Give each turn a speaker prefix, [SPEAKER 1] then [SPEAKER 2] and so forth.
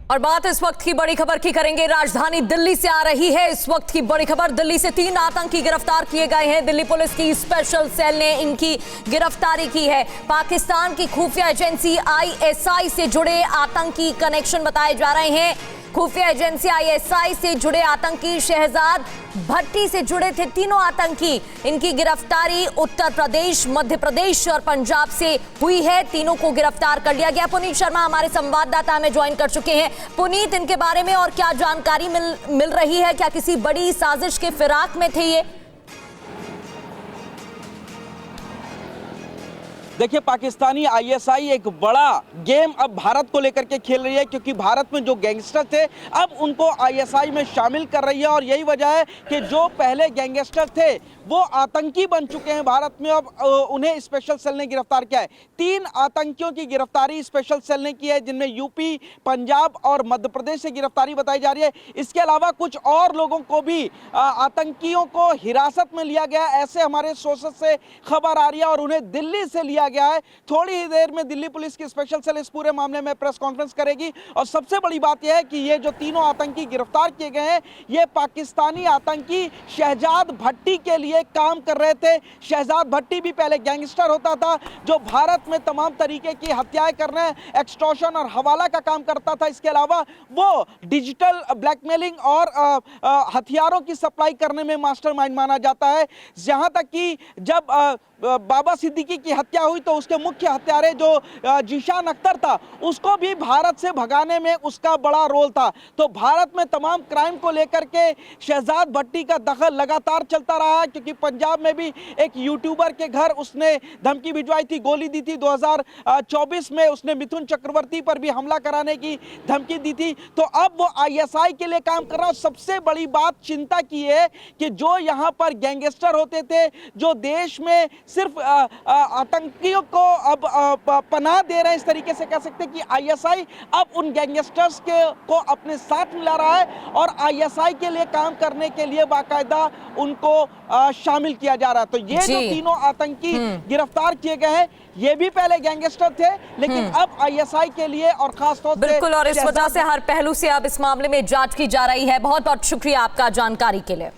[SPEAKER 1] और बात इस वक्त की बड़ी खबर की करेंगे। राजधानी दिल्ली से आ रही है इस वक्त की बड़ी खबर। दिल्ली से 3 आतंकी गिरफ्तार किए गए हैं। दिल्ली पुलिस की स्पेशल सेल ने इनकी गिरफ्तारी की है। पाकिस्तान की खुफिया एजेंसी ISI से जुड़े आतंकी कनेक्शन बताए जा रहे हैं। खुफिया एजेंसी ISI से जुड़े आतंकी शहजाद भट्टी से जुड़े थे। तीनों आतंकी, इनकी गिरफ्तारी उत्तर प्रदेश, मध्य प्रदेश और पंजाब से हुई है। तीनों को गिरफ्तार कर लिया गया। पुनीत शर्मा हमारे संवाददाता हमें ज्वाइन कर चुके हैं। पुनीत, इनके बारे में और क्या जानकारी मिल रही है? क्या किसी बड़ी साजिश के फिराक में थे ये?
[SPEAKER 2] देखिए, पाकिस्तानी ISI एक बड़ा गेम अब भारत को लेकर के खेल रही है, क्योंकि भारत में जो गैंगस्टर थे अब उनको ISI में शामिल कर रही है। और यही वजह है कि जो पहले गैंगस्टर थे वो आतंकी बन चुके हैं भारत में। अब उन्हें स्पेशल सेल ने गिरफ्तार किया है। 3 आतंकियों की गिरफ्तारी स्पेशल सेल ने की है, जिनमें यूपी, पंजाब और मध्य प्रदेश से गिरफ्तारी बताई जा रही है। इसके अलावा कुछ और लोगों को भी आतंकियों को हिरासत में लिया गया, ऐसे हमारे सोर्सेस से खबर आ रही है और उन्हें दिल्ली से लिया गया है। थोड़ी ही देर में दिल्ली पुलिस की स्पेशल सेल इस पूरे मामले में प्रेस कॉन्फ्रेंस करेगी। और सबसे बड़ी बात यह है कि ये जो तीनों आतंकी गिरफ्तार किए गए हैं, ये पाकिस्तानी आतंकी शहजाद भट्टी के लिए काम कर रहे थे। शहजाद भट्टी भी पहले गैंगस्टर होता था, जो भारत में तमाम तरीके की हत्याएं करने, एक्सटॉर्शन और हवाला का काम करता था। इसके अलावा वो डिजिटल ब्लैकमेलिंग और हथियारों की सप्लाई करने में मास्टरमाइंड माना जाता है। जहां तक कि जब बाबा सिद्दीकी की हत्या हुई तो उसके मुख्य हत्यारे जो जीशान अख्तर था, उसको भी भारत से भगाने में उसका बड़ा रोल था। तो भारत में तमाम क्राइम को लेकर के शहजाद भट्टी का दखल लगातार चलता रहा है, क्योंकि पंजाब में भी एक यूट्यूबर के घर उसने धमकी भिजवाई थी, गोली दी थी। 2024 में उसने मिथुन चक्रवर्ती पर भी हमला कराने की धमकी दी थी। तो अब वो ISI के लिए काम कर रहा है। सबसे बड़ी बात चिंता की है कि जो यहाँ पर गैंगस्टर होते थे, जो देश में सिर्फ आतंकियों को अब पनाह दे रहे हैं, इस तरीके से कह सकते हैं कि ISI अब उन गैंगस्टर्स को अपने साथ मिला रहा है और ISI के लिए काम करने के लिए बाकायदा उनको शामिल किया जा रहा है। तो ये जो तीनों आतंकी गिरफ्तार किए गए हैं, ये भी पहले गैंगस्टर थे, लेकिन अब ISI के लिए और खासतौर से
[SPEAKER 1] बिल्कुल, और इस वजह से हर पहलू से अब इस मामले में जांच की जा रही है। बहुत बहुत शुक्रिया आपका जानकारी के लिए।